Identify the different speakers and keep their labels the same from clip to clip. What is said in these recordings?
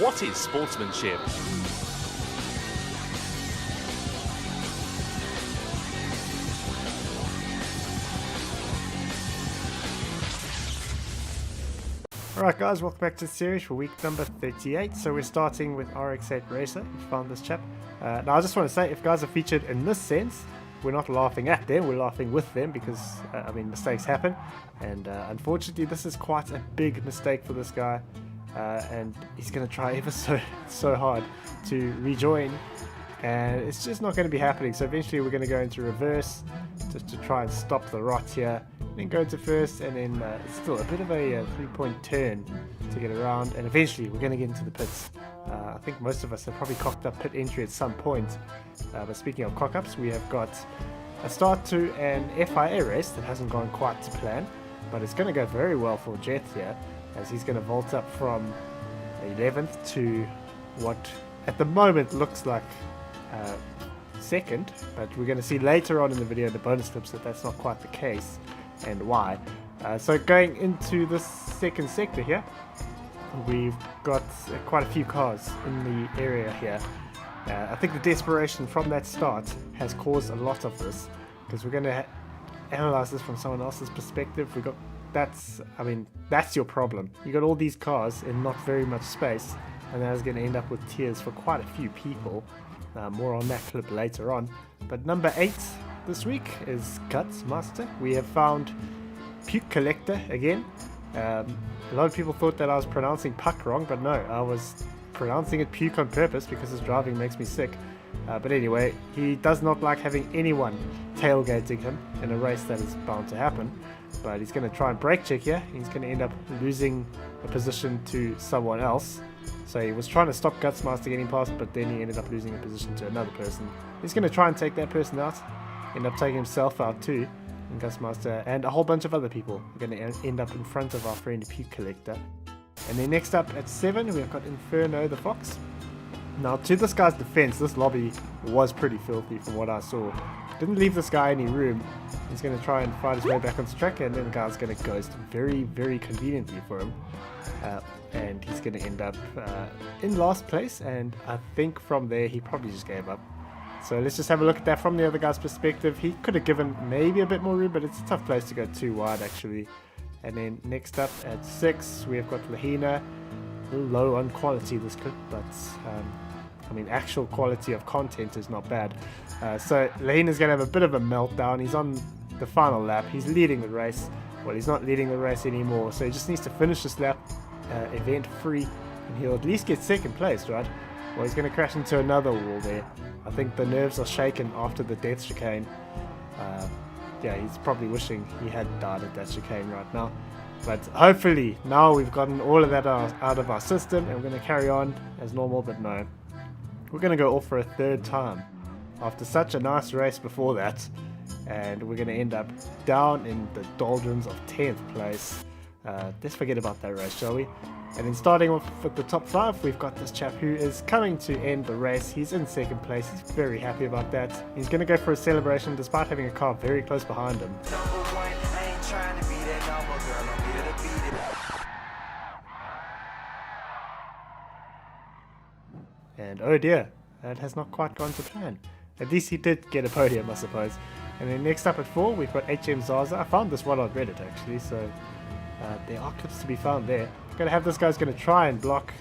Speaker 1: what is sportsmanship?
Speaker 2: Alright guys, welcome back to the series for week number 38. So we're starting with RX8 Racer, who found this chap. Now I just want to say, if guys are featured in this sense, we're not laughing at them, we're laughing with them because, mistakes happen. And unfortunately this is quite a big mistake for this guy. And he's going to try ever so hard to rejoin. And it's just not going to be happening. So eventually we're going to go into reverse just to try and stop the rot here. Then go into first, and then it's still a bit of a 3-point turn to get around, and eventually we're going to get into the pits. I think most of us have probably cocked up pit entry at some point, but speaking of cock-ups, we have got a start to an FIA race that hasn't gone quite to plan, but it's going to go very well for Jet here, as he's going to vault up from 11th to what at the moment looks like second, but we're going to see later on in the video, the bonus clips, that that's not quite the case. And why. So going into this second sector here, we've got quite a few cars in the area here. I think the desperation from that start has caused a lot of this, because we're going to analyze this from someone else's perspective. That's your problem. You got all these cars in not very much space, and that is going to end up with tears for quite a few people. More on that clip later on. But number 8 this week is Meister. We have found Puke Collector again. A lot of people thought that I was pronouncing Puck wrong, but no, I was pronouncing it Puke on purpose because his driving makes me sick. But anyway, he does not like having anyone tailgating him in a race that is bound to happen. But he's going to try and brake check here. He's going to end up losing a position to someone else. So he was trying to stop Meister getting past, but then he ended up losing a position to another person. He's going to try and take that person out. End up taking himself out too, and Meister and a whole bunch of other people are going to end up in front of our friend Puke Collector. And then next up at 7 we've got Inferno the Fox. Now to this guy's defense, this lobby was pretty filthy from what I saw. Didn't leave this guy any room. He's going to try and fight his way back onto track, and then the guy's going to ghost very, very conveniently for him. And he's going to end up in last place, and I think from there he probably just gave up. So let's just have a look at that from the other guy's perspective. He could have given maybe a bit more room, but it's a tough place to go too wide actually. And then next up at 6 we have got Lahina. A little low on quality this clip, but actual quality of content is not bad. So Lahina's going to have a bit of a meltdown. He's on the final lap. He's leading the race. Well, he's not leading the race anymore, so he just needs to finish this lap event free, and he'll at least get second place, right? Well, he's going to crash into another wall there. I think the nerves are shaken after the death chicane. He's probably wishing he had died at that chicane right now. But hopefully now we've gotten all of that out of our system, and we're going to carry on as normal. But no, we're going to go off for a third time after such a nice race before that, and we're going to end up down in the doldrums of 10th place. Let's forget about that race, shall we? And then starting off with the top 5, we've got this chap who is coming to end the race. He's in second place. He's very happy about that. He's going to go for a celebration despite having a car very close behind him. And oh dear, that has not quite gone to plan. At least he did get a podium, I suppose. And then next up at 4, we've got HM Szozda. I found this one on Reddit actually, so there are clips to be found there. Going to have this guy's going to try and block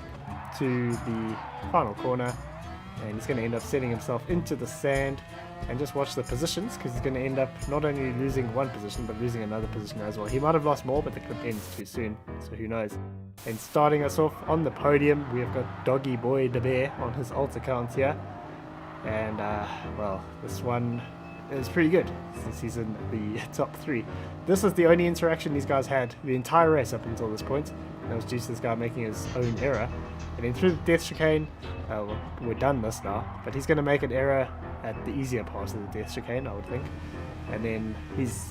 Speaker 2: to the final corner, and he's going to end up setting himself into the sand. And just watch the positions, because he's going to end up not only losing one position but losing another position as well. He might have lost more, but the clip ends too soon, so who knows. And starting us off on the podium, we have got Doggy Boy the Bear on his alt account here. And this one is pretty good since he's in the top 3. This is the only interaction these guys had the entire race up until this point. That was due to this guy making his own error. And then through the death chicane, we're done this now, but he's going to make an error at the easier part of the death chicane, I would think. And then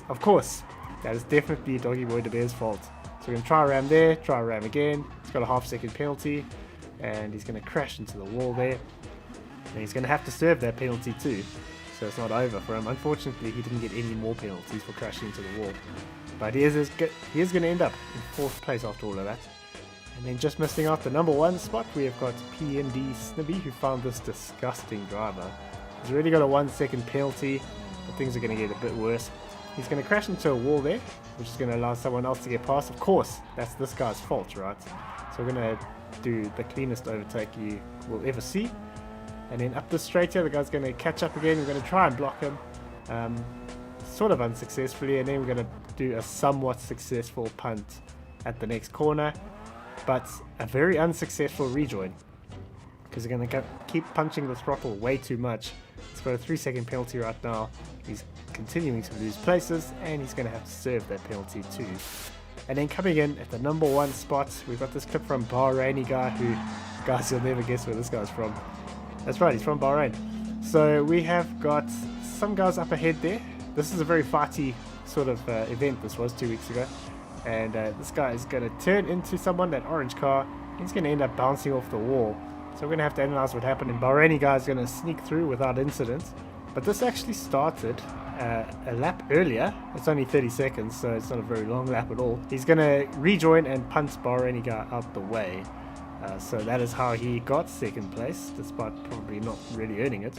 Speaker 2: of course, that is definitely Doggy Boy the Bear's fault. So we're going to try a ram there, try a ram again. He's got a half-second penalty, and he's going to crash into the wall there. And he's going to have to serve that penalty too, so it's not over for him. Unfortunately, he didn't get any more penalties for crashing into the wall. But he is going to end up in 4th place after all of that. And then just missing out the number 1 spot, we have got PMD Snibby, who found this disgusting driver. He's already got a 1-second penalty, but things are going to get a bit worse. He's going to crash into a wall there, which is going to allow someone else to get past. Of course, that's this guy's fault, right? So we're going to do the cleanest overtake you will ever see. And then up the straight here, the guy's going to catch up again. We're going to try and block him, sort of unsuccessfully. And then we're going to do a somewhat successful punt at the next corner, but a very unsuccessful rejoin, because we're going to keep punching the throttle way too much. He's got a 3-second penalty right now. He's continuing to lose places, and he's going to have to serve that penalty too. And then coming in at the number 1 spot, we've got this clip from Bahraini guy, who, guys, you'll never guess where this guy's from. That's right, he's from Bahrain. So we have got some guys up ahead there. This is a very fighty sort of event. This was 2 weeks ago. And this guy is going to turn into someone, that orange car. He's going to end up bouncing off the wall. So we're going to have to analyze what happened. And Bahraini guy is going to sneak through without incident. But this actually started a lap earlier. It's only 30 seconds, so it's not a very long lap at all. He's going to rejoin and punt Bahraini guy out the way. So that is how he got 2nd place, despite probably not really earning it.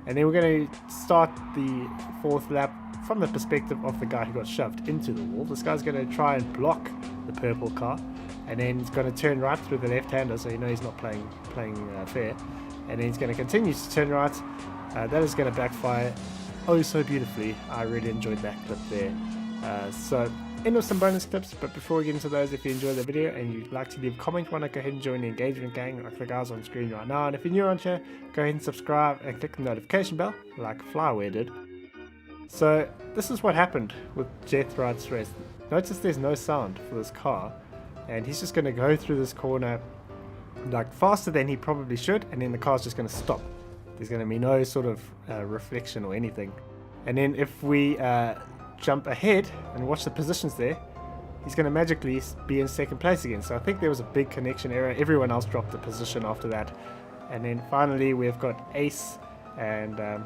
Speaker 2: And then we're going to start the 4th lap from the perspective of the guy who got shoved into the wall. This guy's going to try and block the purple car, and then he's going to turn right through the left-hander, so you know he's not playing fair. And then he's going to continue to turn right. That is going to backfire oh so beautifully. I really enjoyed that clip there. So end with some bonus clips, but before we get into those, if you enjoyed the video and you'd like to leave a comment, why not go ahead and join the engagement gang like the guys on screen right now. And if you're new on here, go ahead and subscribe and click the notification bell like Flyware did. So this is what happened with Jethro's race. Notice there's no sound for this car, and he's just going to go through this corner like faster than he probably should, and then the car's just going to stop. There's going to be no sort of reflection or anything. And then if we jump ahead and watch the positions there, he's going to magically be in 2nd place again. So I think there was a big connection error. Everyone else dropped the position after that. And then finally we've got Ace, and a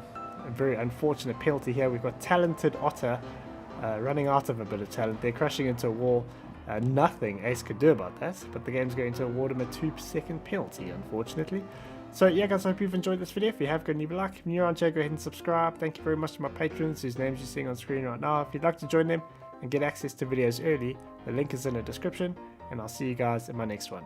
Speaker 2: very unfortunate penalty here. We've got Talented Otter running out of a bit of talent. They're crashing into a wall. Nothing Ace could do about that, but the game's going to award him a 2-second penalty, unfortunately. So yeah guys, I hope you've enjoyed this video. If you have, go and leave a like. If you're new on here, go ahead and subscribe. Thank you very much to my patrons whose names you're seeing on screen right now. If you'd like to join them and get access to videos early, the link is in the description, and I'll see you guys in my next one.